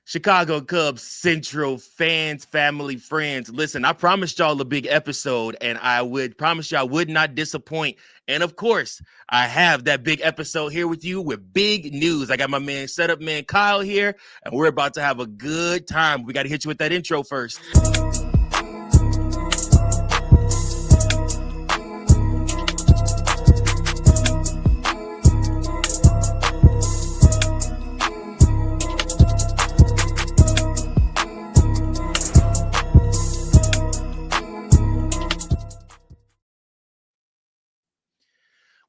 Chicago Cubs Central fans, family, friends. Listen, I promised y'all a big episode, and I would promise you I would not disappoint. And of course, I have that big episode here with you with big news. I got my man, setup man Kyle here, and we're about to have a good time. We got to hit you with that intro first.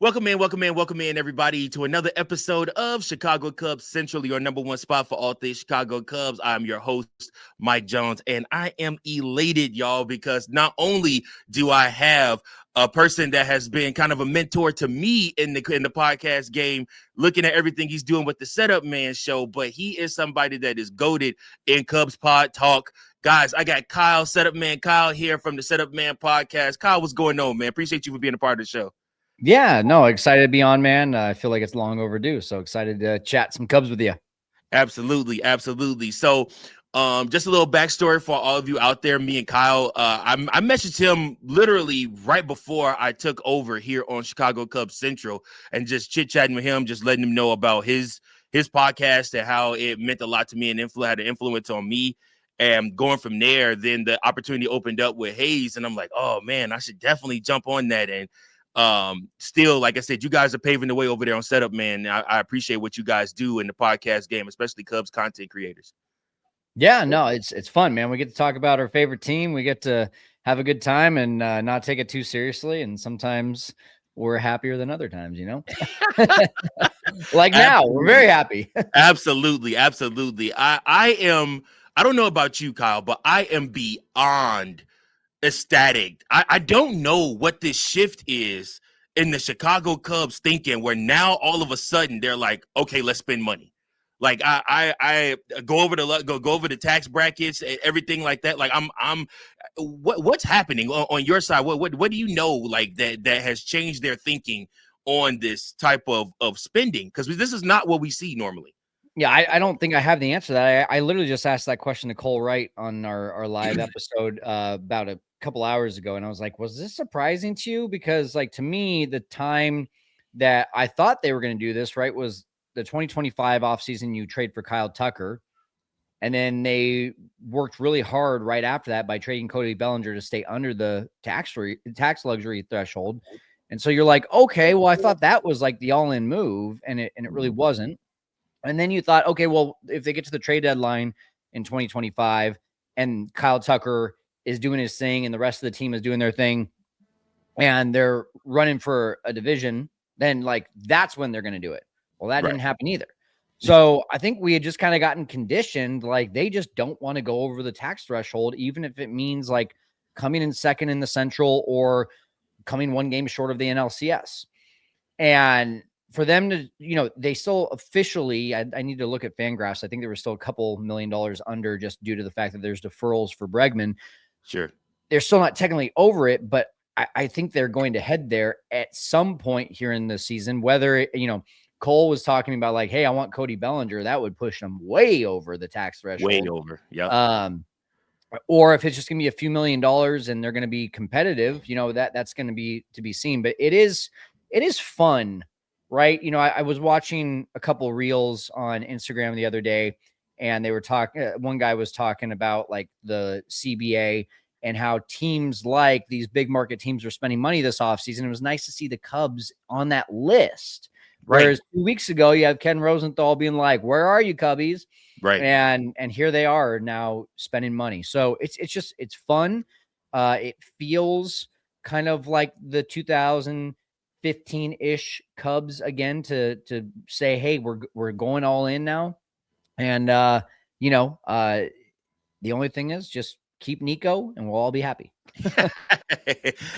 Welcome in, everybody, to another episode of Chicago Cubs Central, your number one spot for all things Chicago Cubs. I'm your host, Mike Jones, and I am elated, y'all, because not only do I have a person that has been kind of a mentor to me in the podcast game, looking at everything he's doing with the Setup Man show, but he is somebody that is goated in Cubs Pod Talk. Guys, I got Kyle, Setup Man Kyle here from the Setup Man podcast. Kyle, what's going on, man? Appreciate you for being a part of the show. Yeah, no, excited to be on, man. I feel like it's long overdue, so excited to chat some Cubs with you. Absolutely. So, just a little backstory for all of you out there. Me and Kyle, I messaged him literally right before I took over here on Chicago Cubs Central, and just chit-chatting with him, just letting him know about his podcast and how it meant a lot to me and had an influence on me. And going from there, then the opportunity opened up with Hayes, and I'm like, oh man, I should definitely jump on that. And still, like I said, you guys are paving the way over there on Setup, man. I appreciate what you guys do in the podcast game, especially Cubs content creators. Yeah, no, it's fun, man. We get to talk about our favorite team. We get to have a good time and not take it too seriously. And sometimes we're happier than other times, you know? Like now, we're very happy. Absolutely. I don't know about you, Kyle, but I am beyond ecstatic. I don't know what this shift is in the Chicago Cubs thinking, where now all of a sudden they're like, okay, let's spend money. Like I go over the tax brackets and everything like that. Like what's happening on your side? What do you know like that has changed their thinking on this type of spending? Because this is not what we see normally. Yeah, I don't think I have the answer to that. I literally just asked that question to Cole Wright on our live episode about a couple hours ago. And I was like, was this surprising to you? Because like, to me, the time that I thought they were going to do this, right, was the 2025 offseason. You trade for Kyle Tucker. And then they worked really hard right after that by trading Cody Bellinger to stay under the tax luxury threshold. And so you're like, okay, well, I thought that was like the all-in move, and it really wasn't. And then you thought, okay, well, if they get to the trade deadline in 2025 and Kyle Tucker is doing his thing and the rest of the team is doing their thing and they're running for a division, then like that's when they're going to do it. Well, that didn't happen either. So I think we had just kind of gotten conditioned, like they just don't want to go over the tax threshold, even if it means like coming in second in the Central or coming one game short of the NLCS. And for them to, they still officially, I need to look at Fangraphs. I think there were still a couple $1 million under just due to the fact that there's deferrals for Bregman. Sure. They're still not technically over it, but I think they're going to head there at some point here in the season. Whether, Cole was talking about like, hey, I want Cody Bellinger. That would push them way over the tax threshold. Way over. Yeah. Or if it's just going to be a few $1 million and they're going to be competitive, that's going to be to be seen. But it is fun. Right. I was watching a couple reels on Instagram the other day, and they were talking, one guy was talking about like the CBA and how teams like these big market teams are spending money this offseason. It was nice to see the Cubs on that list. Right. Whereas 2 weeks ago, you have Ken Rosenthal being like, where are you, Cubbies? Right. And here they are now spending money. So it's fun. It feels kind of like the 2015-ish Cubs again to say, hey, we're going all in now. And, the only thing is just keep Nico and we'll all be happy.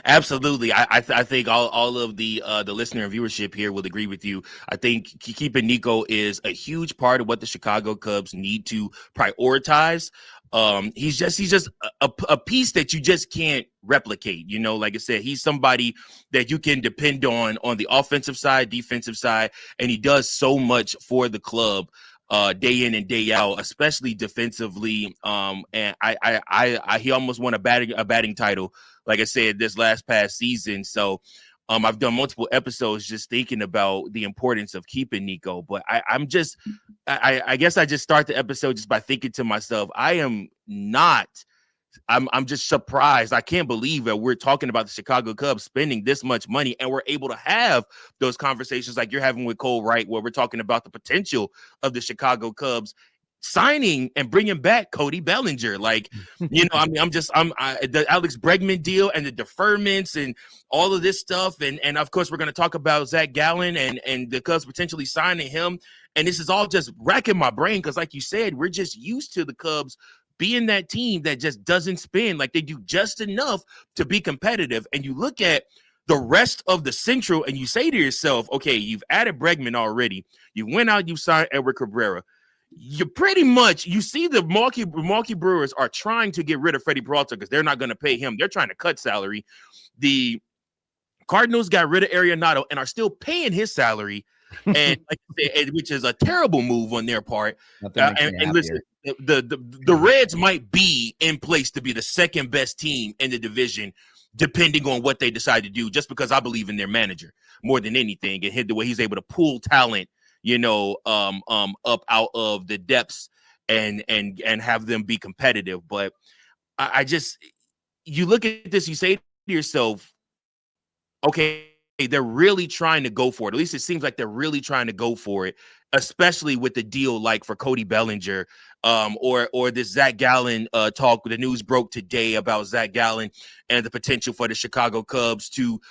Absolutely. I think all of the listener and viewership here will agree with you. I think keeping Nico is a huge part of what the Chicago Cubs need to prioritize. He's just a piece that you just can't replicate. Like I said, he's somebody that you can depend on the offensive side, defensive side, and he does so much for the club. day in and day out, especially defensively. And he almost won a batting title, like I said, this past season. So I've done multiple episodes just thinking about the importance of keeping Nico. But I guess I just start the episode just by thinking to myself, I'm just surprised. I can't believe that we're talking about the Chicago Cubs spending this much money and we're able to have those conversations like you're having with Cole Wright, where we're talking about the potential of the Chicago Cubs signing and bringing back Cody Bellinger. Like, the Alex Bregman deal and the deferments and all of this stuff. And of course, we're going to talk about Zac Gallen and the Cubs potentially signing him. And this is all just racking my brain because, like you said, we're just used to the Cubs being that team that just doesn't spin. Like, they do just enough to be competitive. And you look at the rest of the Central and you say to yourself, okay, you've added Bregman already. You went out, you signed Edward Cabrera. You see the Milwaukee Brewers are trying to get rid of Freddie Peralta because they're not going to pay him. They're trying to cut salary. The Cardinals got rid of Arenado and are still paying his salary, and which is a terrible move on their part. And listen, the Reds might be in place to be the second best team in the division, depending on what they decide to do, just because I believe in their manager more than anything and the way he's able to pull talent, up out of the depths and have them be competitive. But you look at this, you say to yourself, okay, they're really trying to go for it. At least it seems like they're really trying to go for it, especially with the deal like for Cody Bellinger, or this Zac Gallen talk. The news broke today about Zac Gallen and the potential for the Chicago Cubs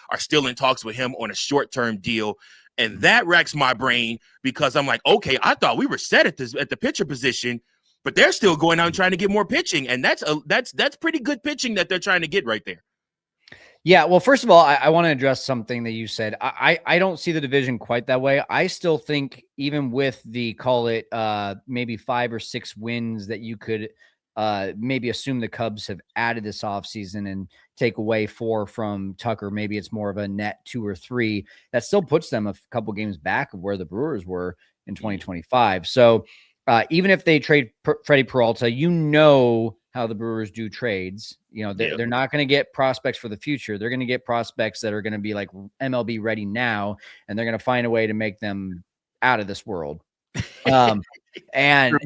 are still in talks with him on a short-term deal. And that racks my brain because I'm like, okay, I thought we were set at the pitcher position, but they're still going out and trying to get more pitching. And that's pretty good pitching that they're trying to get right there. Yeah, well, first of all, I want to address something that you said. I don't see the division quite that way. I still think even with the, call it maybe 5 or 6 wins that you could maybe assume the Cubs have added this offseason and take away 4 from Tucker, maybe it's more of a net 2 or 3. That still puts them a couple games back of where the Brewers were in 2025. So even if they trade Freddie Peralta, how the Brewers do trades. They're not going to get prospects for the future. They're going to get prospects that are going to be like MLB ready now, and they're going to find a way to make them out of this world. And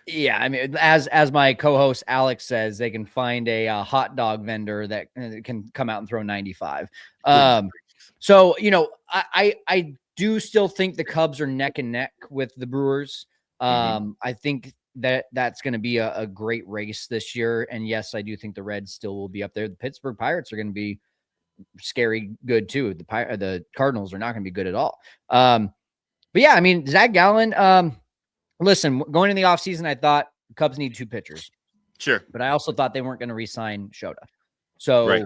yeah, I mean, as my co-host Alex says, they can find a hot dog vendor that can come out and throw 95. So, I do still think the Cubs are neck and neck with the Brewers. I think that's going to be a great race this year. And yes, I do think the Reds still will be up there. The Pittsburgh Pirates are going to be scary good too. The Cardinals are not going to be good at all. But yeah, I mean, Zac Gallen, listen, going in the offseason, I thought the Cubs need 2 pitchers. Sure. But I also thought they weren't going to re-sign Shota. So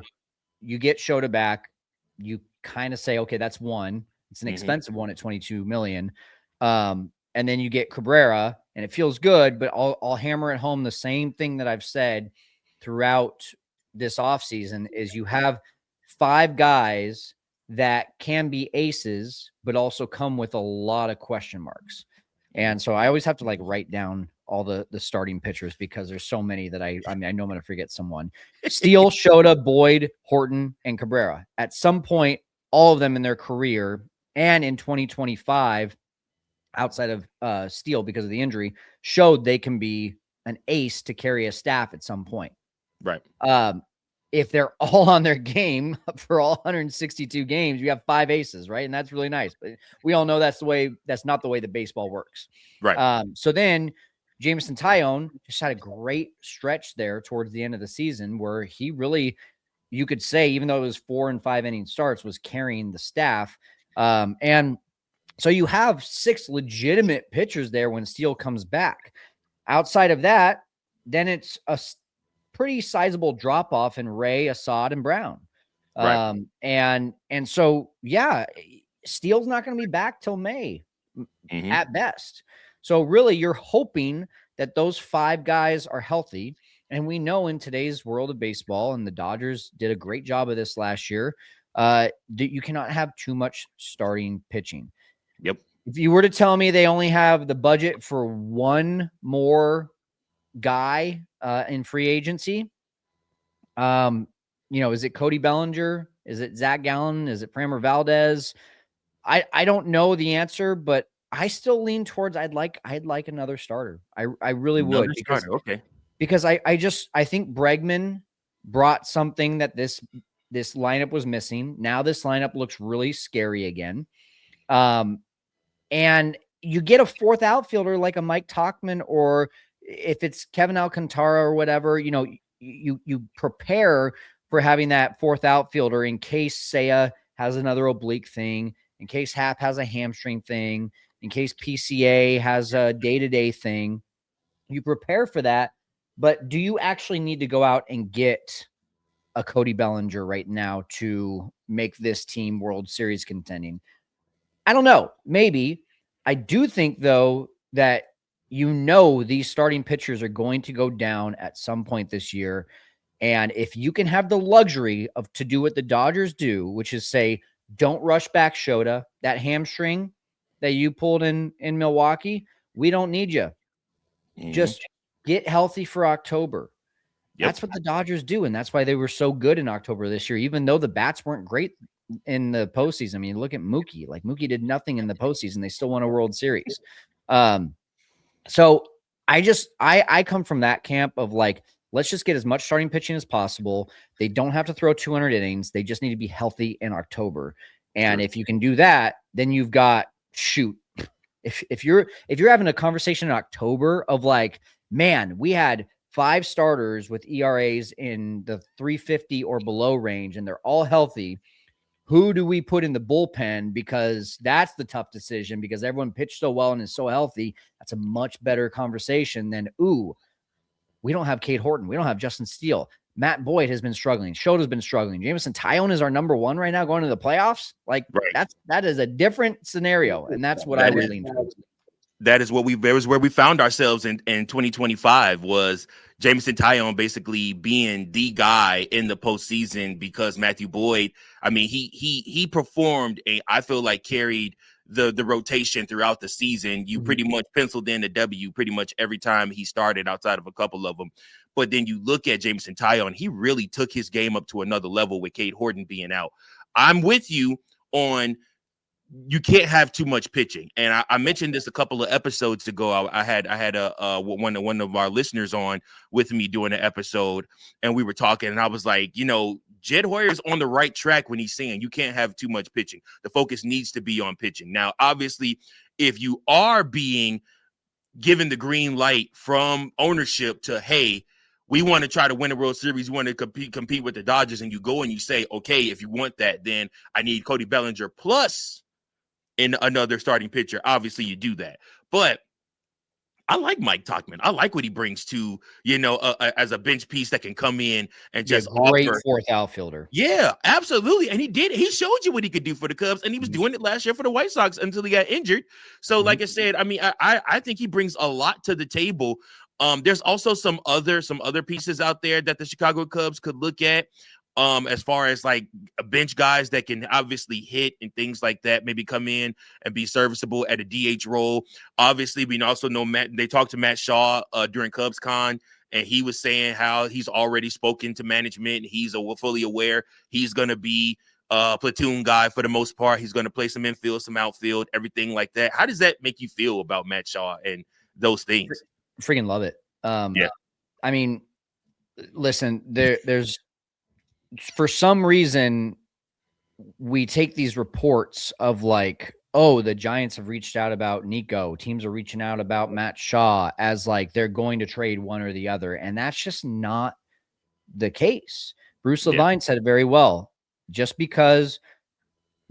you get Shota back. You kind of say, okay, that's one. It's an expensive one at $22 million. And then you get Cabrera, and it feels good, but I'll hammer it home the same thing that I've said throughout this offseason is you have 5 guys that can be aces, but also come with a lot of question marks. And so I always have to write down all the starting pitchers because there's so many that I know I'm going to forget someone. Steele, Shota, Boyd, Horton, and Cabrera. At some point, all of them in their career and in 2025, outside of Steele because of the injury, showed they can be an ace to carry a staff at some point. Right. If they're all on their game for all 162 games, you have 5 aces, right? And that's really nice. But we all know that's not the way that baseball works. Right. So then Jameson Taillon just had a great stretch there towards the end of the season where he really, you could say, even though it was 4 and 5 inning starts, was carrying the staff. And so you have 6 legitimate pitchers there when Steele comes back. Outside of that, then it's a pretty sizable drop off in Ray, Assad, and Brown. Right. And so, yeah, Steele's not going to be back till May at best. So really you're hoping that those 5 guys are healthy. And we know in today's world of baseball, and the Dodgers did a great job of this last year, that you cannot have too much starting pitching. Yep. If you were to tell me they only have the budget for one more guy in free agency, is it Cody Bellinger? Is it Zac Gallen? Is it Framber Valdez? I don't know the answer, but I still lean towards I'd like another starter. I really would, because I think Bregman brought something that this lineup was missing. Now this lineup looks really scary again. And you get a fourth outfielder like a Mike Tauchman, or if it's Kevin Alcantara or whatever, you prepare for having that fourth outfielder in case Seiya has another oblique thing, in case Happ has a hamstring thing, in case PCA has a day-to-day thing. You prepare for that, but do you actually need to go out and get a Cody Bellinger right now to make this team World Series contending? I don't know. Maybe. I do think, though, that these starting pitchers are going to go down at some point this year. And if you can have the luxury to do what the Dodgers do, which is say, don't rush back Shota, that hamstring that you pulled in Milwaukee, we don't need you. Just get healthy for October. Yep. That's what the Dodgers do, and that's why they were so good in October this year, even though the bats weren't great in the postseason. I mean, look at Mookie. Like, Mookie did nothing in the postseason. They still won a World Series. So I come from that camp of like, let's just get as much starting pitching as possible. They don't have to throw 200 innings. They just need to be healthy in October. And if you can do that, then you've got if you're having a conversation in October of like, man, we had 5 starters with ERAs in the 350 or below range, and they're all healthy. Who do we put in the bullpen? Because that's the tough decision, because everyone pitched so well and is so healthy. That's a much better conversation than, we don't have Cade Horton. We don't have Justin Steele. Matt Boyd has been struggling. Shota's been struggling. Jameson Taillon is our number 1 right now going to the playoffs. Like, that is a different scenario, and that's what I would lean towards. That is what where we found ourselves in 2025, was Jameson Taillon basically being the guy in the postseason, because Matthew Boyd, I mean, he performed, and I feel like carried the rotation throughout the season. You pretty much penciled in a W pretty much every time he started, outside of a couple of them. But then you look at Jameson Taillon, he really took his game up to another level with Cade Horton being out. I'm with you on, you can't have too much pitching. And I mentioned this a couple of episodes ago. I had one of our listeners on with me doing an episode, and we were talking, and I was like, Jed Hoyer's on the right track when he's saying you can't have too much pitching. The focus needs to be on pitching. Now, obviously, if you are being given the green light from ownership to, hey, we want to try to win a World Series, we want to compete with the Dodgers, and you go and you say, okay, if you want that, then I need Cody Bellinger plus in another starting pitcher. Obviously, you do that. But I like Mike Tauchman. I like what he brings to, as a bench piece that can come in and just great fourth outfielder. Yeah, absolutely. And he did. He showed you what he could do for the Cubs, and he was doing it last year for the White Sox until he got injured. So, like I said, I mean, I think he brings a lot to the table. There's also some other pieces out there that the Chicago Cubs could look at. As far as like bench guys that can obviously hit and things like that, maybe come in and be serviceable at a DH role. Obviously, we also know they talked to Matt Shaw during CubsCon, and he was saying how he's already spoken to management. He's fully aware he's going to be a platoon guy for the most part. He's going to play some infield, some outfield, everything like that. How does that make you feel about Matt Shaw and those things? Freaking love it. Yeah. I mean, listen, there's, for some reason, we take these reports of like, oh, the Giants have reached out about Nico. Teams are reaching out about Matt Shaw as like they're going to trade one or the other. And that's just not the case. Bruce Levine said it very well. Just because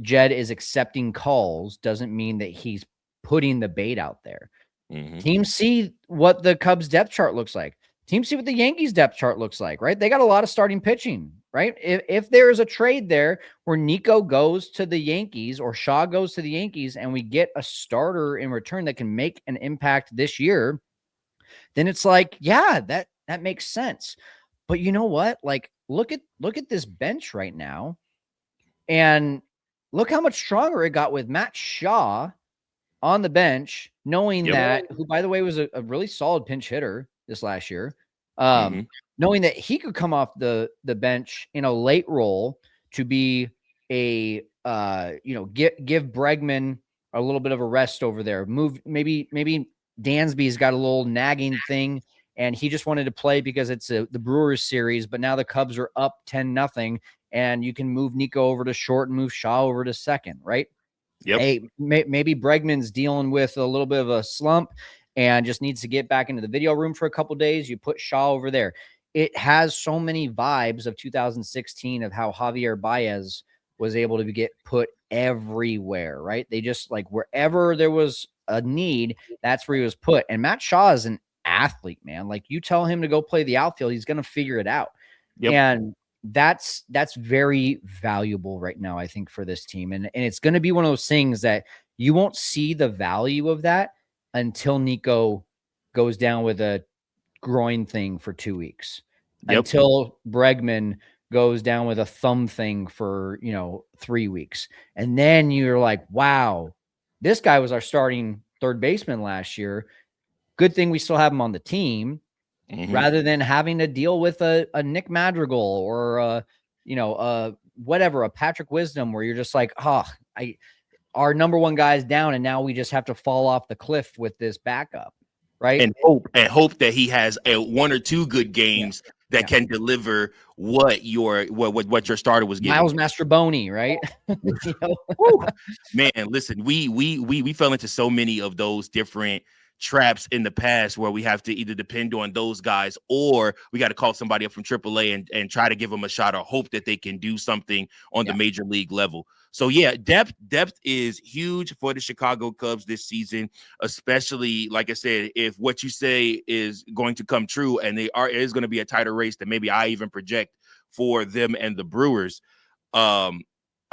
Jed is accepting calls doesn't mean that he's putting the bait out there. Teams see what the Cubs depth chart looks like. Teams see what the Yankees depth chart looks like, right? They got a lot of starting pitching, right? If there is a trade there where Nico goes to the Yankees or Shaw goes to the Yankees and we get a starter in return that can make an impact this year, then it's like, yeah, that makes sense. But you know what? Like, look at this bench right now, and look how much stronger it got with Matt Shaw on the bench, knowing Yep. that, who, by the way, was a really solid pinch hitter this last year, knowing that he could come off the bench in a late role to be a, give Bregman a little bit of a rest over there. Maybe Dansby's got a little nagging thing, and he just wanted to play because it's the Brewers series, but now the Cubs are up 10-0, and you can move Nico over to short and move Shaw over to second, right? Yep. Hey, maybe Bregman's dealing with a little bit of a slump and just needs to get back into the video room for a couple days. You put Shaw over there. It has so many vibes of 2016 of how Javier Baez was able to get put everywhere, right? They just, like, wherever there was a need, that's where he was put. And Matt Shaw is an athlete, man. Like, you tell him to go play the outfield, he's going to figure it out. Yep. And that's very valuable right now, I think, for this team. And it's going to be one of those things that you won't see the value of that until Nico goes down with a groin thing for 2 weeks, until Bregman goes down with a thumb thing for, 3 weeks. And then you're like, wow, this guy was our starting third baseman last year. Good thing we still have him on the team. Rather than having to deal with a Nick Madrigal or whatever, a Patrick Wisdom, where you're just like, our number one guy's down, and now we just have to fall off the cliff with this backup, right? And hope that he has one or two good games that can deliver what your starter was giving. Miles Mastroboni, right? Man, listen, we fell into so many of those different traps in the past where we have to either depend on those guys, or we got to call somebody up from AAA and try to give them a shot, or hope that they can do something on the major league level. So depth is huge for the Chicago Cubs this season, especially, like I said, if what you say is going to come true, and it is going to be a tighter race than maybe I even project for them and the Brewers.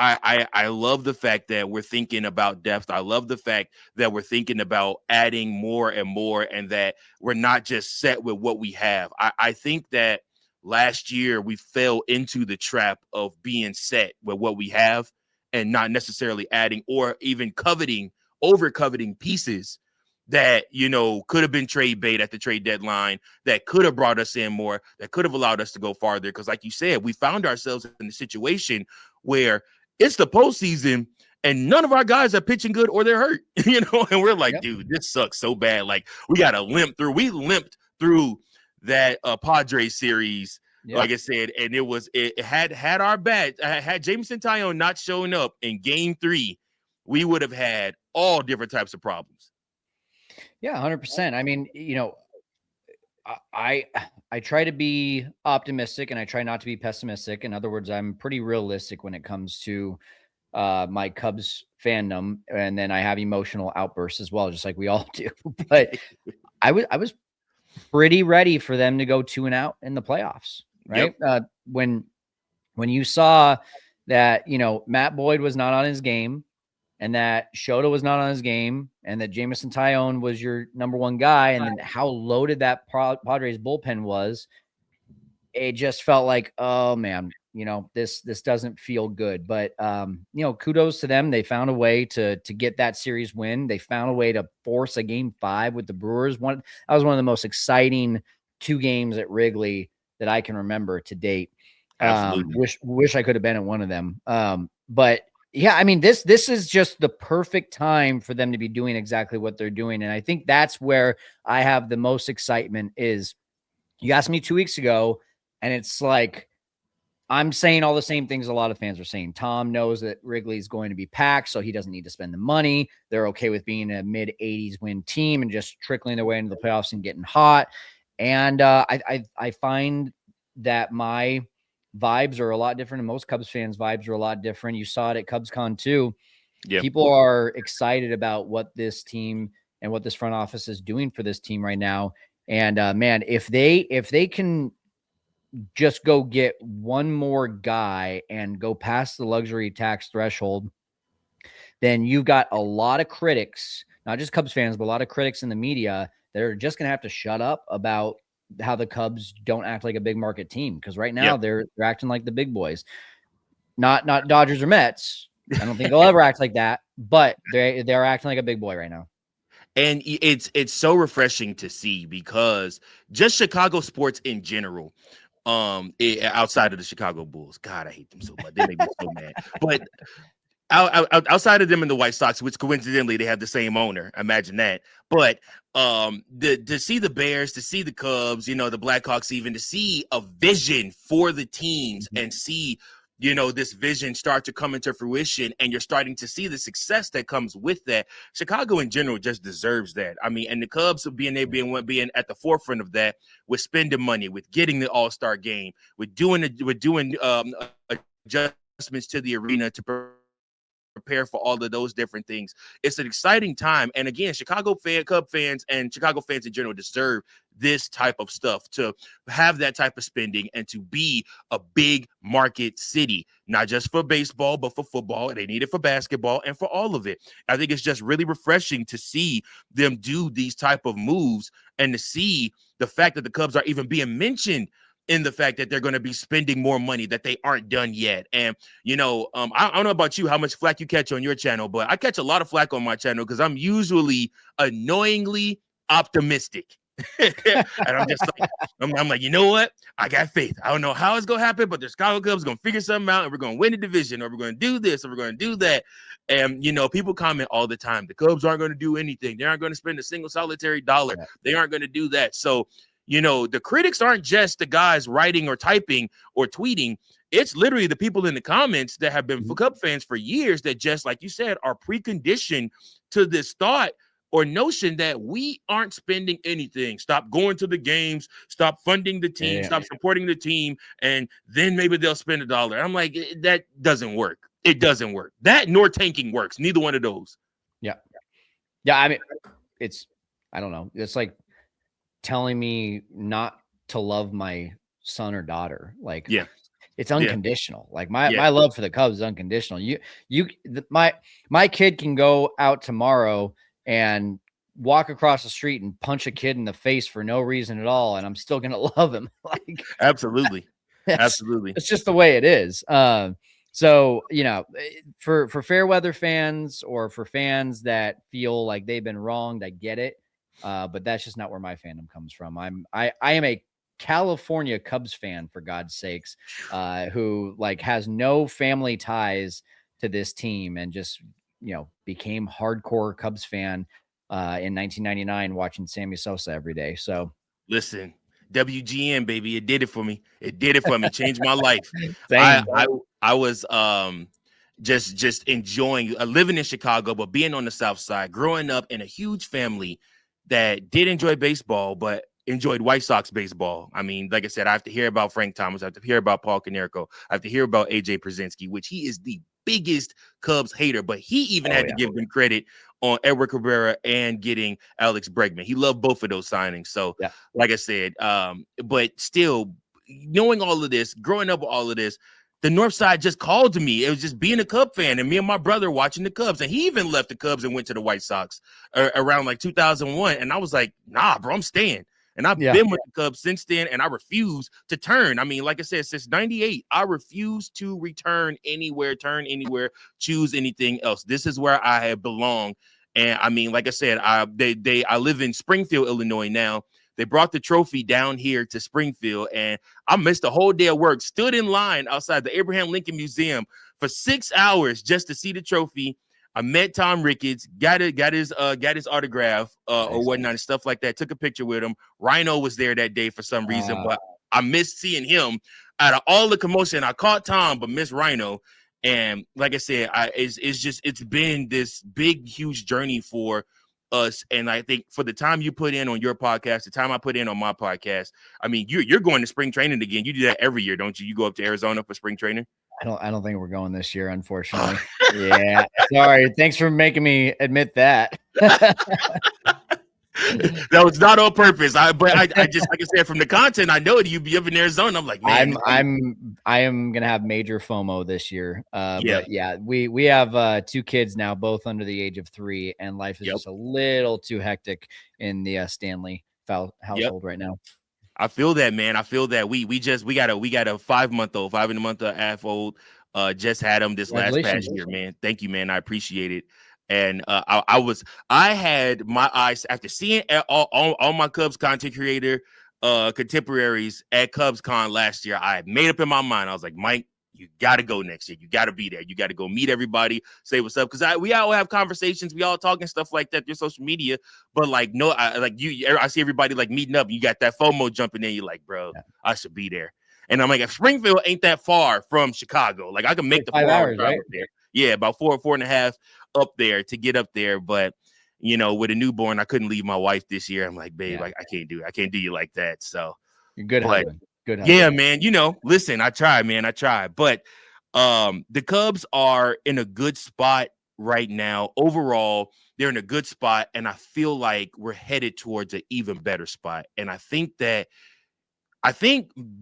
I love the fact that we're thinking about depth. I love the fact that we're thinking about adding more and more, and that we're not just set with what we have. I think that last year we fell into the trap of being set with what we have and not necessarily adding, or even over coveting pieces that, could have been trade bait at the trade deadline, that could have brought us in more, that could have allowed us to go farther. Because like you said, we found ourselves in a situation where it's the postseason and none of our guys are pitching good, or they're hurt, and we're like, dude, this sucks so bad. Like, we got to limp through. We limped through that Padres series, like I said, and it had our bat. Had Jameson Taillon not showing up in Game 3, we would have had all different types of problems. Yeah, 100%. I mean, I try to be optimistic, and I try not to be pessimistic. In other words, I'm pretty realistic when it comes to my Cubs fandom, and then I have emotional outbursts as well, just like we all do. But I was pretty ready for them to go 2-0 in the playoffs, right? When you saw that, Matt Boyd was not on his game, and that Shota was not on his game, and that Jameson Taillon was your number one guy, and then how loaded that Padres bullpen was, it just felt like, oh man, this doesn't feel good. But kudos to them. They found a way to get that series win. They found a way to force a Game 5 with the Brewers. That was one of the most exciting 2 games at Wrigley that I can remember to date. Absolutely. Wish I could have been at one of them. But yeah, I mean, this is just the perfect time for them to be doing exactly what they're doing. And I think that's where I have the most excitement is, you asked me 2 weeks ago, and it's like, I'm saying all the same things a lot of fans are saying. Tom knows that Wrigley is going to be packed, so he doesn't need to spend the money. They're okay with being a mid-80s win team and just trickling their way into the playoffs and getting hot. And I find that my vibes are a lot different, and most Cubs fans' vibes are a lot different. You saw it at CubsCon too. People are excited about what this team and what this front office is doing for this team right now. And man, if they can just go get one more guy and go past the luxury tax threshold, then you've got a lot of critics, not just Cubs fans, but a lot of critics in the media that are just going to have to shut up about how the Cubs don't act like a big market team. Because right now they're acting like the big boys, not Dodgers or Mets, I don't think they'll ever act like that, but they're acting like a big boy right now. And it's so refreshing to see because just Chicago sports in general, outside of the Chicago Bulls, God, I hate them so much. They make me so mad. But outside of them and the White Sox, which coincidentally they have the same owner, imagine that. But to see the Bears, to see the Cubs, the Blackhawks, even to see a vision for the teams and see this vision start to come into fruition, and you're starting to see the success that comes with that. Chicago in general just deserves that. I mean, and the Cubs being at the forefront of that, with spending money, with getting the All-Star game, with doing adjustments to the arena to prepare for all of those different things. It's an exciting time. And again, Cub fans and Chicago fans in general deserve this type of stuff, to have that type of spending and to be a big market city, not just for baseball, but for football. They need it for basketball and for all of it. I think it's just really refreshing to see them do these type of moves, and to see the fact that the Cubs are even being mentioned in the fact that they're going to be spending more money, that they aren't done yet. And, I don't know about you, how much flack you catch on your channel, but I catch a lot of flack on my channel because I'm usually annoyingly optimistic. And I'm just like, I'm like, you know what? I got faith. I don't know how it's going to happen, but the Chicago Cubs are going to figure something out, and we're going to win the division, or we're going to do this, or we're going to do that. And, people comment all the time, the Cubs aren't going to do anything. They aren't going to spend a single solitary dollar. They aren't going to do that. So, the critics aren't just the guys writing or typing or tweeting. It's literally the people in the comments that have been Cub fans for years that just, like you said, are preconditioned to this thought or notion that we aren't spending anything. Stop going to the games, stop funding the team, stop supporting the team, and then maybe they'll spend $1. I'm like, that doesn't work. It doesn't work. That nor tanking works. Neither one of those. Yeah. I mean, I don't know. It's like telling me not to love my son or daughter. Like, it's unconditional. Like my love for the Cubs is unconditional. My kid can go out tomorrow and walk across the street and punch a kid in the face for no reason at all, and I'm still gonna love him. Like, absolutely. It's just the way it is. So, for fair weather fans, or for fans that feel like they've been wronged, I get it. But that's just not where my fandom comes from. I am a California Cubs fan, for God's sakes, who has no family ties to this team, and just, became hardcore Cubs fan in 1999, watching Sammy Sosa every day. So listen, WGN, baby, it did it for me. It did it for me. Changed my life. I was just enjoying living in Chicago, but being on the South Side, growing up in a huge family that did enjoy baseball, but enjoyed White Sox baseball. I mean, like I said, I have to hear about Frank Thomas. I have to hear about Paul Konerko. I have to hear about AJ Przinsky, which he is the biggest Cubs hater, but he even had to give them credit on Edward Cabrera and getting Alex Bregman. He loved both of those signings. So, like I said, but still, knowing all of this, growing up with all of this, the North Side just called to me. It was just being a Cub fan, and me and my brother watching the Cubs. And he even left the Cubs and went to the White Sox around 2001. And I was like, nah, bro, I'm staying. And I've been with the Cubs since then, and I refuse to turn. I mean, like I said, since 98, I refuse to turn anywhere, choose anything else. This is where I have belonged. And I mean, like I said, I live in Springfield, Illinois now. They brought the trophy down here to Springfield, and I missed a whole day of work, stood in line outside the Abraham Lincoln Museum for 6 hours just to see the trophy. I met Tom Ricketts, got his autograph or whatnot and stuff like that. Took a picture with him. Rhino was there that day for some reason, but I missed seeing him. Out of all the commotion, I caught Tom, but missed Rhino. And like I said, it's been this big, huge journey for us. And I think for the time you put in on your podcast, the time I put in on my podcast, I mean, you're going to spring training again. You do that every year, don't you? You go up to Arizona for spring training. I don't think we're going this year, unfortunately. Yeah. Sorry. Thanks for making me admit that. That was not on purpose. But I just, like I said, from the content, I know that you'd be up in Arizona. I'm like, man, I am gonna have major FOMO this year. But yeah, we have 2 kids now, both under the age of 3, and life is just a little too hectic in the Stanley household right now. I feel that, man. I feel that we got a 5-month-old, 5 and a month and a half old. Just had him this last past year, man. Thank you, man. I appreciate it. And I had my eyes after seeing all my Cubs content creator contemporaries at CubsCon last year. I had made up in my mind. I was like, Mike, you got to go next year. You got to be there. You got to go meet everybody, say what's up. Because we all have conversations. We all talking stuff like that through social media. But like, no, I see everybody like meeting up. You got that FOMO jumping in. You're like, bro, I should be there. And I'm like, if Springfield ain't that far from Chicago, like I can make the 4 hours drive up there. Yeah, about 4.5 up there to get up there. But you know, with a newborn, I couldn't leave my wife this year. I'm like, babe, I can't do you like that. So you're good husband. Good husband. Yeah, man. You know, listen, I try, man. I try. But the Cubs are in a good spot right now. Overall, they're in a good spot, and I feel like we're headed towards an even better spot. And I think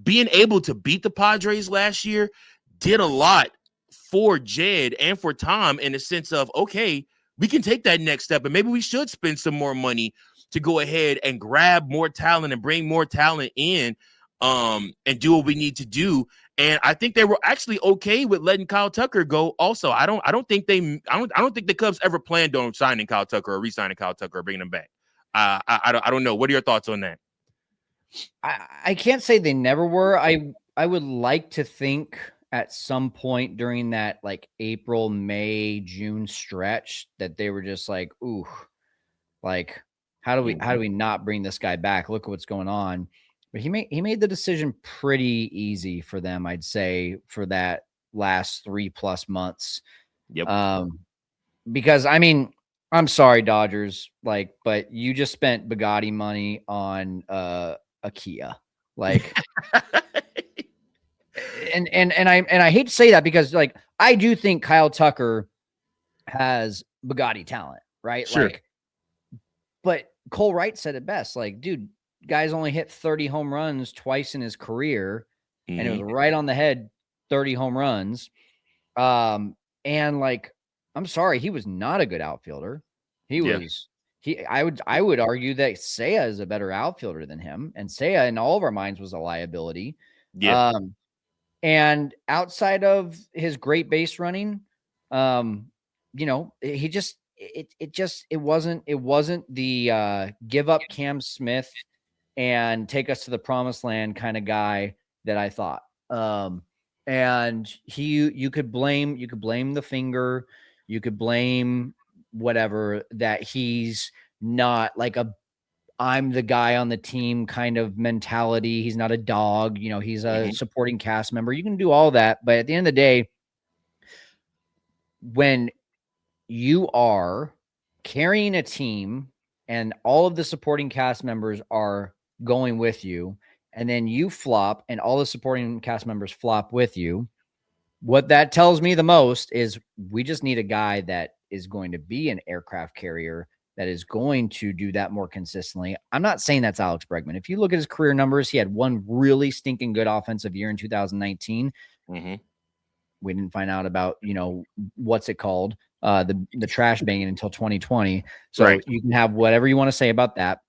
being able to beat the Padres last year did a lot for Jed and for Tom in the sense of, okay, we can take that next step and maybe we should spend some more money to go ahead and grab more talent and bring more talent in and do what we need to do. And I think they were actually okay with letting Kyle Tucker go. Also, I don't think the Cubs ever planned on signing Kyle Tucker or re-signing Kyle Tucker or bringing him back. I don't know. What are your thoughts on that? I can't say they never were. I would like to think at some point during that like April, May, June stretch that they were just like, ooh, like how do we not bring this guy back? Look at what's going on. But he made the decision pretty easy for them, I'd say, for that last 3+ months. Yep. Because I mean, I'm sorry, Dodgers, like, but you just spent Bugatti money on a Kia, like, and I hate to say that because like I do think Kyle Tucker has Bugatti talent, right? Sure. Like, but Cole Wright said it best, like, dude, guy's only hit 30 home runs twice in his career, and it was right on the head, 30 home runs. And like, I'm sorry, he was not a good outfielder. I would argue that Seiya is a better outfielder than him, and Seiya in all of our minds was a liability. Yeah. And outside of his great base running, you know, he just it wasn't the give up Cam Smith and take us to the promised land kind of guy that I thought. And you could blame the finger, you could blame whatever, that he's not like I'm the guy on the team kind of mentality. He's not a dog, you know, he's a supporting cast member. You can do all that, but at the end of the day, when you are carrying a team and all of the supporting cast members are going with you, and then you flop and all the supporting cast members flop with you, what that tells me the most is we just need a guy that is going to be an aircraft carrier, that is going to do that more consistently. I'm not saying that's Alex Bregman. If you look at his career numbers, he had one really stinking good offensive year in 2019. We didn't find out about, you know, what's it called? The trash banging until 2020. So you can have whatever you want to say about that.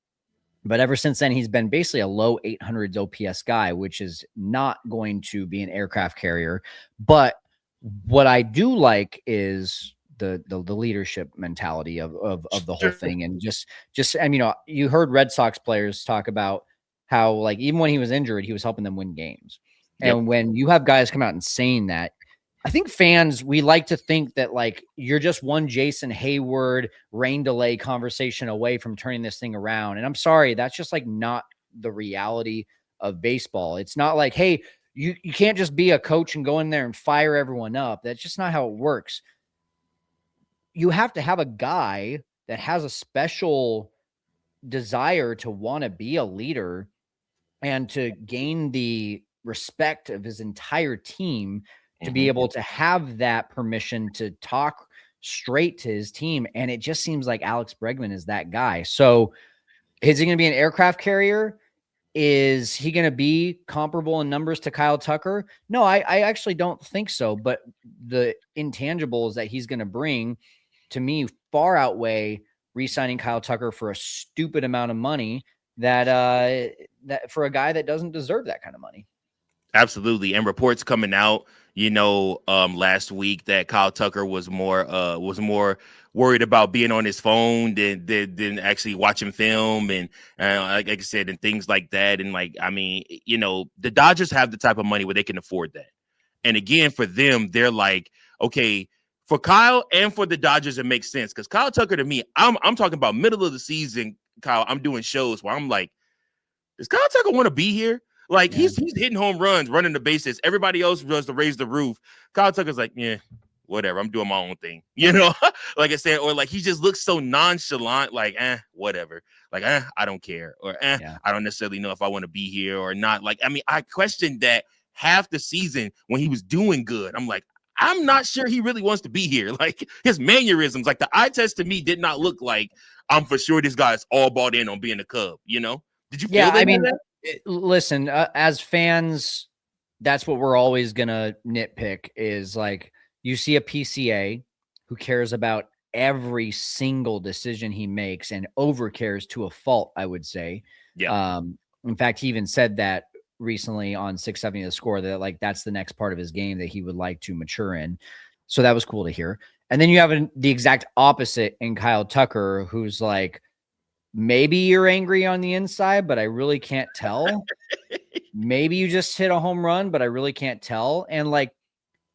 But ever since then, he's been basically a low 800s OPS guy, which is not going to be an aircraft carrier. But what I do like is the leadership mentality of the whole thing. And just, and, you know, you heard Red Sox players talk about how, like, even when he was injured, he was helping them win games. And when you have guys come out and saying that, I think fans, we like to think that like you're just one Jason Hayward rain delay conversation away from turning this thing around. And I'm sorry, that's just like not the reality of baseball. It's not like, hey, you can't just be a coach and go in there and fire everyone up. That's just not how it works. You have to have a guy that has a special desire to want to be a leader and to gain the respect of his entire team, to be able to have that permission to talk straight to his team. And it just seems like Alex Bregman is that guy. So is he going to be an aircraft carrier? Is he going to be comparable in numbers to Kyle Tucker? No, I actually don't think so. But the intangibles that he's going to bring, to me, far outweigh re-signing Kyle Tucker for a stupid amount of money that for a guy that doesn't deserve that kind of money. Absolutely. And reports coming out, last week that Kyle Tucker was more worried about being on his phone than actually watching film and like I said, and things like that. And like, I mean, the Dodgers have the type of money where they can afford that. And again, for them, they're like, okay, for Kyle and for the Dodgers, it makes sense because Kyle Tucker, to me, I'm talking about middle of the season, Kyle. I'm doing shows where I'm like, does Kyle Tucker want to be here? Like he's hitting home runs, running the bases. Everybody else does to raise the roof. Kyle Tucker's like, yeah, whatever. I'm doing my own thing, like I said, or like he just looks so nonchalant, like, whatever. Like, I don't care, or I don't necessarily know if I want to be here or not. Like, I mean, I questioned that half the season when he was doing good. I'm like, I'm not sure he really wants to be here. Like his mannerisms, like the eye test to me did not look like I'm for sure this guy's all bought in on being a Cub, Did you feel that? I mean, listen, as fans, that's what we're always going to nitpick is like you see a PCA who cares about every single decision he makes and over cares to a fault, I would say. Yeah. In fact, he even said that recently on 670 The Score that like that's the next part of his game that he would like to mature in. So that was cool to hear. And then you have the exact opposite in Kyle Tucker, who's like, maybe you're angry on the inside, but I really can't tell. Maybe you just hit a home run, but I really can't tell. And like,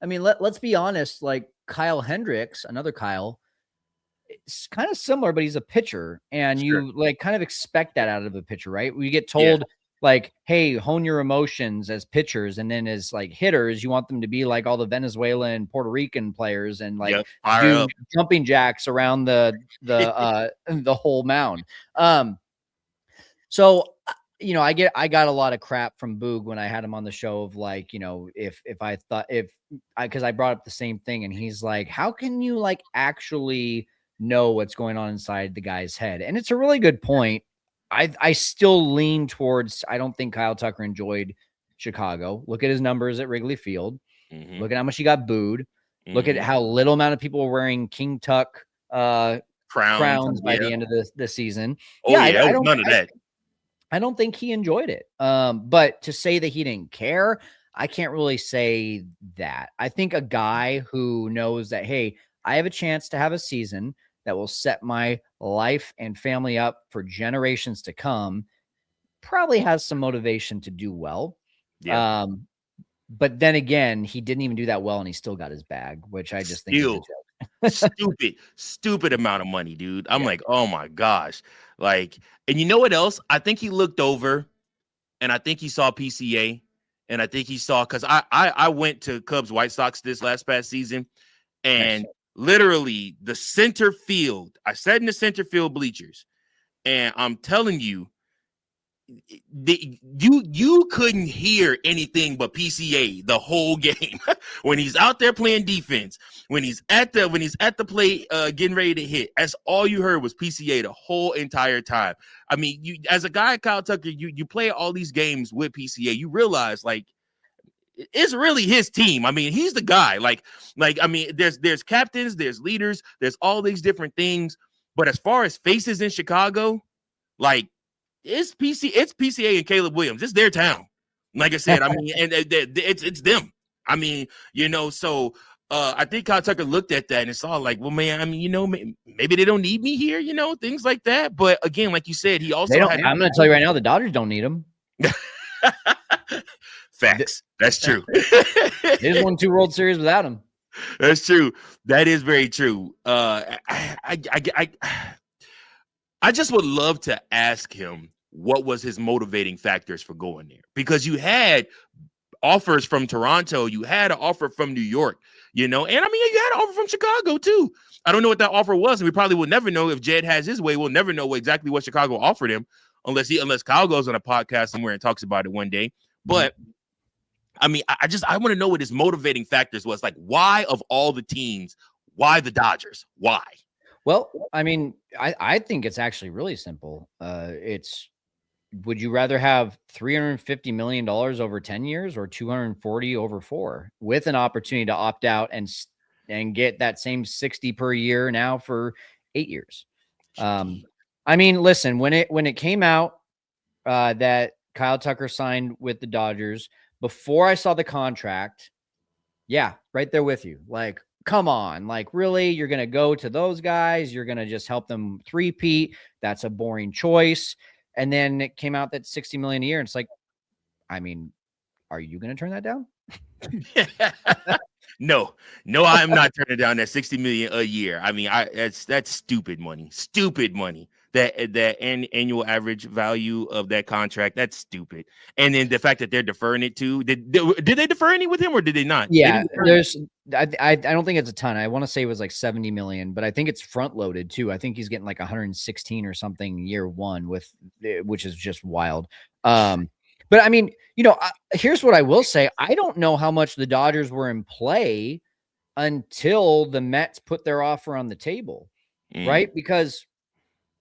I mean, let's be honest, like Kyle Hendricks, another Kyle, it's kind of similar, but he's a pitcher. And you like kind of expect that out of a pitcher, right? We get told like, hey, hone your emotions as pitchers. And then as like hitters, you want them to be like all the Venezuelan, Puerto Rican players and like do jumping jacks around the whole mound. So I got a lot of crap from Boog when I had him on the show of like, because I brought up the same thing and he's like, how can you like actually know what's going on inside the guy's head? And it's a really good point. I still lean towards, I don't think Kyle Tucker enjoyed Chicago. Look at his numbers at Wrigley Field. Mm-hmm. Look at how much he got booed. Mm-hmm. Look at how little amount of people were wearing King Tuck crowns by the end of the season. I don't none of that. I don't think he enjoyed it. But to say that he didn't care, I can't really say that. I think a guy who knows that, hey, I have a chance to have a season that will set my life and family up for generations to come probably has some motivation to do well. Yeah. But then again, he didn't even do that well and he still got his bag, which I just think is a joke. stupid amount of money, dude. I'm like, oh my gosh. Like, and you know what else? I think he looked over and I think he saw PCA and I think he saw, cause I went to Cubs White Sox this past season and literally the center field, I sat in the center field bleachers and I'm telling you, you couldn't hear anything but PCA the whole game when he's out there playing defense, when he's at the plate getting ready to hit. That's all you heard was PCA the whole entire time. I mean, you as a guy, Kyle Tucker, you play all these games with PCA, you realize like it's really his team. I mean, he's the guy. Like I mean, there's captains, there's leaders, there's all these different things. But as far as faces in Chicago, like it's PCA and Caleb Williams. It's their town. Like I said, I mean, and it's them. I mean, so I think Kyle Tucker looked at that and it's all like, well, man, I mean, maybe they don't need me here, things like that. But again, like you said, he also I'm going to tell you right now, the Dodgers don't need him. Facts. That's true. They just won 2 World Series without him. That's true. That is very true. I just would love to ask him what was his motivating factors for going there, because you had offers from Toronto, you had an offer from New York, and I mean, you had an offer from Chicago too. I don't know what that offer was. And we probably will never know if Jed has his way. We'll never know exactly what Chicago offered him unless Kyle goes on a podcast somewhere and talks about it one day. But I mean, I want to know what his motivating factors was. Like, why of all the teams, why the Dodgers? Why? Well, I mean, I think it's actually really simple. Would you rather have $350 million over 10 years or 240 over 4 with an opportunity to opt out and get that same 60 per year now for 8 years? I mean, listen, when it came out that Kyle Tucker signed with the Dodgers, before I saw the contract, yeah, right there with you. Like, come on, like, really, you're going to go to those guys? You're going to just help them three-peat? That's a boring choice. And then it came out that $60 million a year. And it's like, I mean, are you going to turn that down? No, I am not turning down that 60 million a year. I mean, that's stupid money. Stupid money. That annual average value of that contract, that's stupid. And then the fact that they're deferring it too. Did they defer any with him or did they not? Yeah, I don't think it's a ton. I want to say it was like 70 million, but I think it's front loaded too. I think he's getting like 116 or something year one which is just wild. But I mean, here's what I will say. I don't know how much the Dodgers were in play until the Mets put their offer on the table, right? Because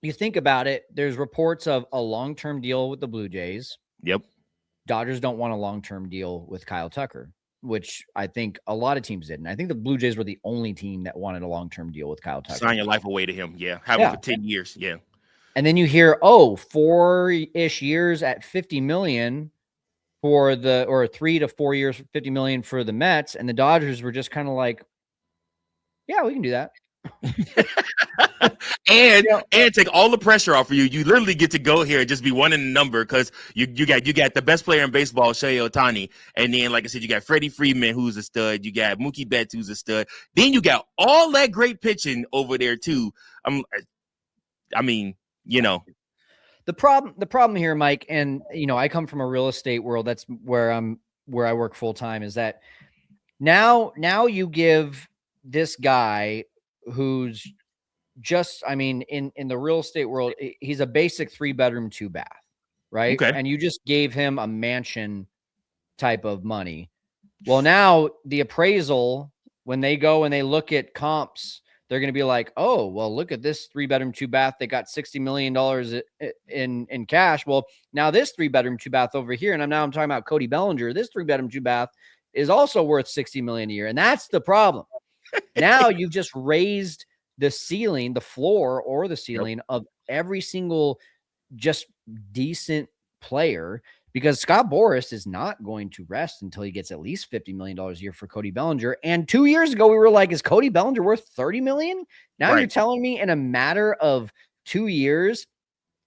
you think about it, there's reports of a long-term deal with the Blue Jays. Yep. Dodgers don't want a long-term deal with Kyle Tucker, which I think a lot of teams didn't. I think the Blue Jays were the only team that wanted a long-term deal with Kyle Tucker. Sign your life away to him. Yeah. Have him for 10 years. Yeah. And then you hear, 4-ish years at 50 million or 3 to 4 years, 50 million for the Mets. And the Dodgers were just kind of like, yeah, we can do that. and take all the pressure off of you. You literally get to go here and just be one in the number because you got the best player in baseball, Shohei Ohtani, and then like I said, you got Freddie Freeman, who's a stud. You got Mookie Betts, who's a stud. Then you got all that great pitching over there too. I mean, the problem here, Mike, and I come from a real estate world. That's where I work full time. Is that now you give this guy who's just, I mean, in the real estate world, he's a basic 3-bedroom, 2-bath, right? Okay. And you just gave him a mansion type of money. Well, now the appraisal, when they go and they look at comps, they're going to be like, oh, well, look at this 3-bedroom, 2-bath. They got $60 million in cash. Well, now this 3-bedroom, 2-bath over here, and I'm talking about Cody Bellinger. This 3-bedroom, 2-bath is also worth $60 million a year, and that's the problem. Now you've just raised the ceiling, the floor or the ceiling of every single just decent player, because Scott Boras is not going to rest until he gets at least $50 million a year for Cody Bellinger. And 2 years ago, we were like, is Cody Bellinger worth $30 million? Now you're telling me in a matter of 2 years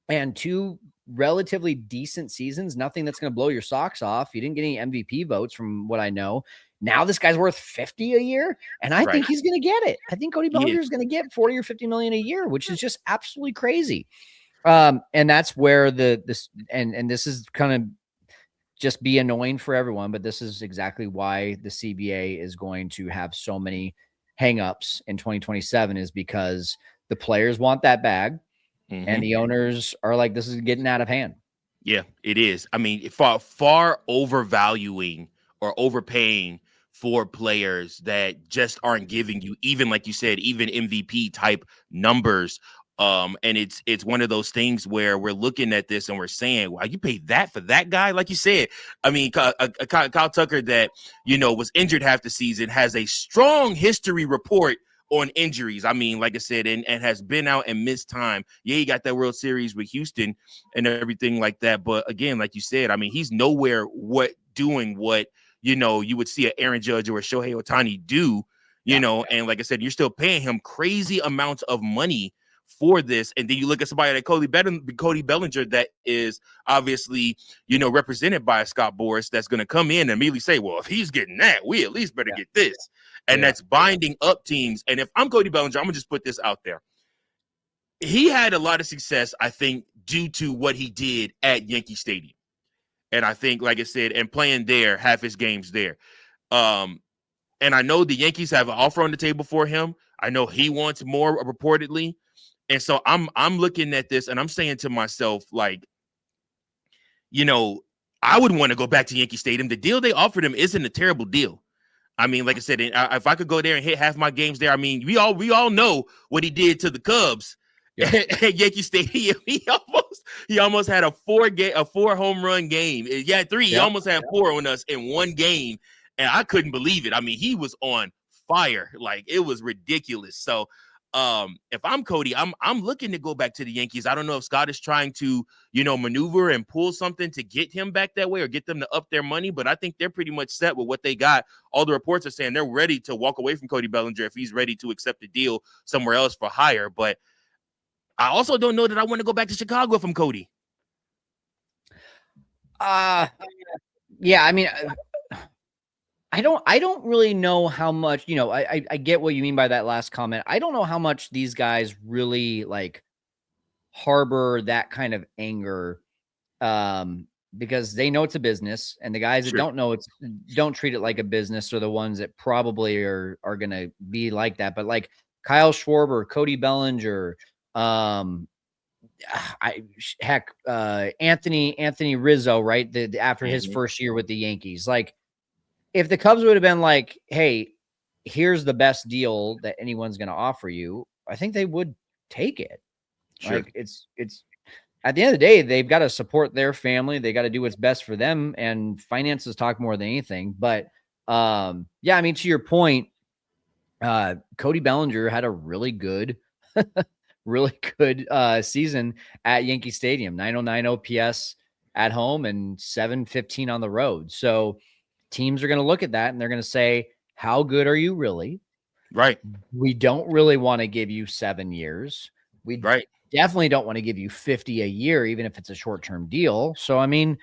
and 2 relatively decent seasons, nothing that's going to blow your socks off. You didn't get any MVP votes from what I know. Now this guy's worth 50 a year, and I think he's going to get it. I think Cody Bellinger is going to get 40 or 50 million a year, which is just absolutely crazy. And that's where this is kind of just be annoying for everyone, but this is exactly why the CBA is going to have so many hangups in 2027, is because the players want that bag, and the owners are like, this is getting out of hand. Yeah, it is. I mean, far overvaluing or overpaying for players that just aren't giving you, even like you said, even MVP type numbers. And it's one of those things where we're looking at this and we're saying, wow, you paid that for that guy? Like you said, I mean, Kyle Tucker that, was injured half the season, has a strong history report on injuries. I mean, like I said, and has been out and missed time. Yeah, he got that World Series with Houston and everything like that. But again, like you said, I mean, he's nowhere doing what, you would see an Aaron Judge or a Shohei Ohtani do, and like I said, you're still paying him crazy amounts of money for this. And then you look at somebody like Cody Bellinger that is obviously, represented by Scott Boras, that's going to come in and immediately say, well, if he's getting that, we at least better get this. And that's binding up teams. And if I'm Cody Bellinger, I'm going to just put this out there. He had a lot of success, I think, due to what he did at Yankee Stadium. And I think, like I said, and playing there, half his games there. And I know the Yankees have an offer on the table for him. I know he wants more, reportedly. And so I'm looking at this and I'm saying to myself, like, I wouldn't want to go back to Yankee Stadium. The deal they offered him isn't a terrible deal. I mean, like I said, if I could go there and hit half my games there, I mean, we all know what he did to the Cubs at Yankee Stadium. He almost had a 4 home run game. Yeah, 3. He almost had 4 on us in one game, and I couldn't believe it. I mean, he was on fire. Like, it was ridiculous. So if I'm Cody, I'm looking to go back to the Yankees. I don't know if Scott is trying to, maneuver and pull something to get him back that way or get them to up their money, but I think they're pretty much set with what they got. All the reports are saying they're ready to walk away from Cody Bellinger if he's ready to accept a deal somewhere else for hire. But I also don't know that I want to go back to Chicago from Cody. Yeah, I mean, I don't really know how much, I get what you mean by that last comment. I don't know how much these guys really like harbor that kind of anger, because they know it's a business, and the guys that don't know don't treat it like a business are the ones that probably are going to be like that. But like Kyle Schwarber, Cody Bellinger, Anthony Rizzo, right? After his first year with the Yankees, like if the Cubs would have been like, hey, here's the best deal that anyone's going to offer you, I think they would take it. Sure. Like it's at the end of the day, they've got to support their family. They got to do what's best for them, and finances talk more than anything. But yeah, I mean, to your point, Cody Bellinger had a really good season at Yankee Stadium, 909 OPS at home and 715 on the road. So teams are going to look at that and they're going to say, how good are you really? Right. We don't really want to give you 7 years. We definitely don't want to give you 50 a year, even if it's a short-term deal. So, I mean,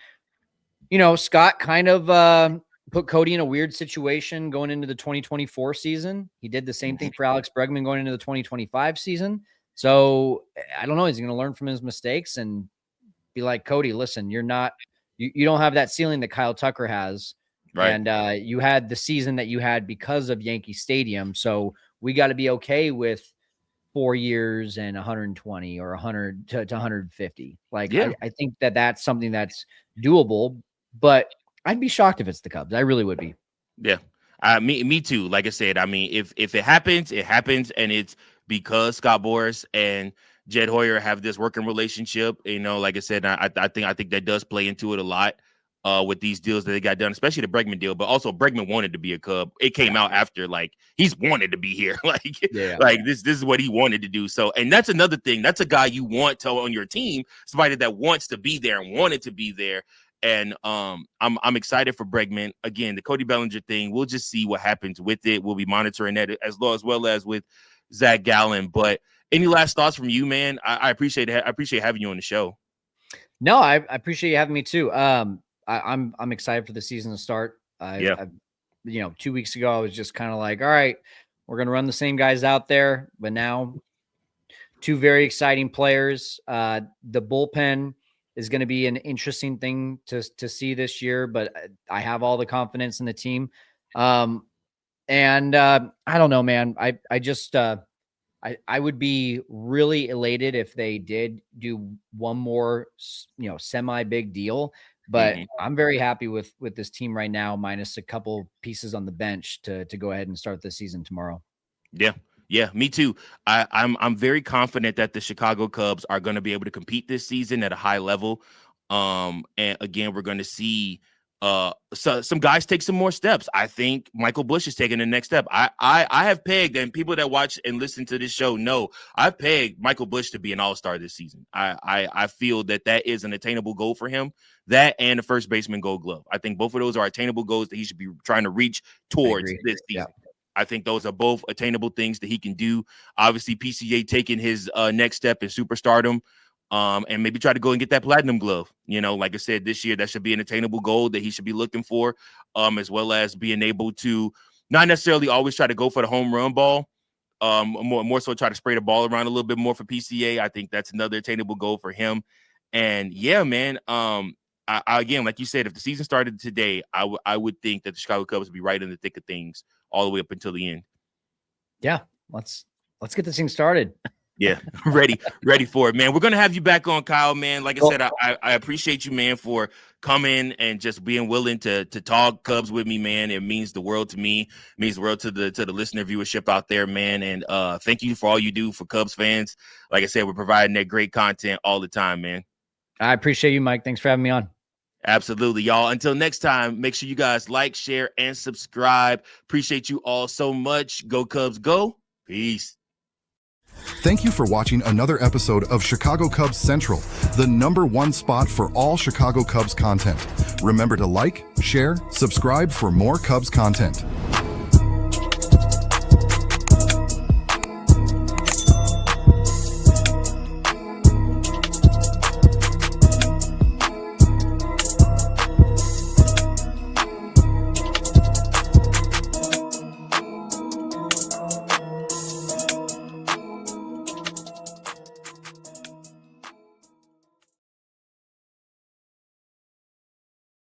Scott kind of put Cody in a weird situation going into the 2024 season. He did the same thing for Alex Bregman going into the 2025 season. So I don't know. He's going to learn from his mistakes and be like, Cody, listen, you don't have that ceiling that Kyle Tucker has. Right. And you had the season that you had because of Yankee Stadium. So we got to be okay with 4 years and 120 or 100 to 150. Like, I think that's something that's doable, but I'd be shocked if it's the Cubs. I really would be. Yeah. Me too. Like I said, I mean, if it happens, it happens. And it's because Scott Boras and Jed Hoyer have this working relationship. Like I said, I think that does play into it a lot with these deals that they got done, especially the Bregman deal. But also Bregman wanted to be a Cub. It came out after, like, he's wanted to be here. Like this is what he wanted to do. So, and that's another thing. That's a guy you want on your team, somebody that wants to be there and wanted to be there. And I'm excited for Bregman. Again, the Cody Bellinger thing, we'll just see what happens with it. We'll be monitoring that as well as with Zac Gallen. But any last thoughts from you, man? I appreciate it. I appreciate having you on the show. No, I appreciate you having me too. I'm excited for the season to start. 2 weeks ago, I was just kind of like, all right, we're going to run the same guys out there. But now 2 very exciting players. The bullpen is going to be an interesting thing to see this year, but I have all the confidence in the team. I don't know, man. I just I would be really elated if they did do one more, semi big deal. But I'm very happy with this team right now, minus a couple pieces on the bench to go ahead and start the season tomorrow. Yeah, me too. I'm very confident that the Chicago Cubs are going to be able to compete this season at a high level. And again, we're going to see some guys take some more steps. I think Michael Busch is taking the next step. I have pegged, and people that watch and listen to this show know, I've pegged Michael Busch to be an all-star this season. I feel that is an attainable goal for him. That and the first baseman Gold Glove. I think both of those are attainable goals that he should be trying to reach towards this season. Yeah. I think those are both attainable things that he can do. Obviously, PCA taking his next step in superstardom, and maybe try to go and get that platinum glove. Like I said, this year, that should be an attainable goal that he should be looking for, as well as being able to not necessarily always try to go for the home run ball, more so try to spray the ball around a little bit more for PCA. I think that's another attainable goal for him. And yeah, man, again, like you said, if the season started today, I would think that the Chicago Cubs would be right in the thick of things all the way up until the end. Yeah, let's get this thing started. Yeah, ready for it, man. We're gonna have you back on, Kyle, man. Like I said, I appreciate you, man, for coming and just being willing to talk Cubs with me, man. It means the world to me. It means the world to the listener viewership out there, man. And thank you for all you do for Cubs fans. Like I said, we're providing that great content all the time, man. I appreciate you, Mike. Thanks for having me on. Absolutely, y'all. Until next time, make sure you guys like, share, and subscribe. Appreciate you all so much. Go Cubs, go. Peace. Thank you for watching another episode of Chicago Cubs Central, the #1 spot for all Chicago Cubs content. Remember to like, share, subscribe for more Cubs content.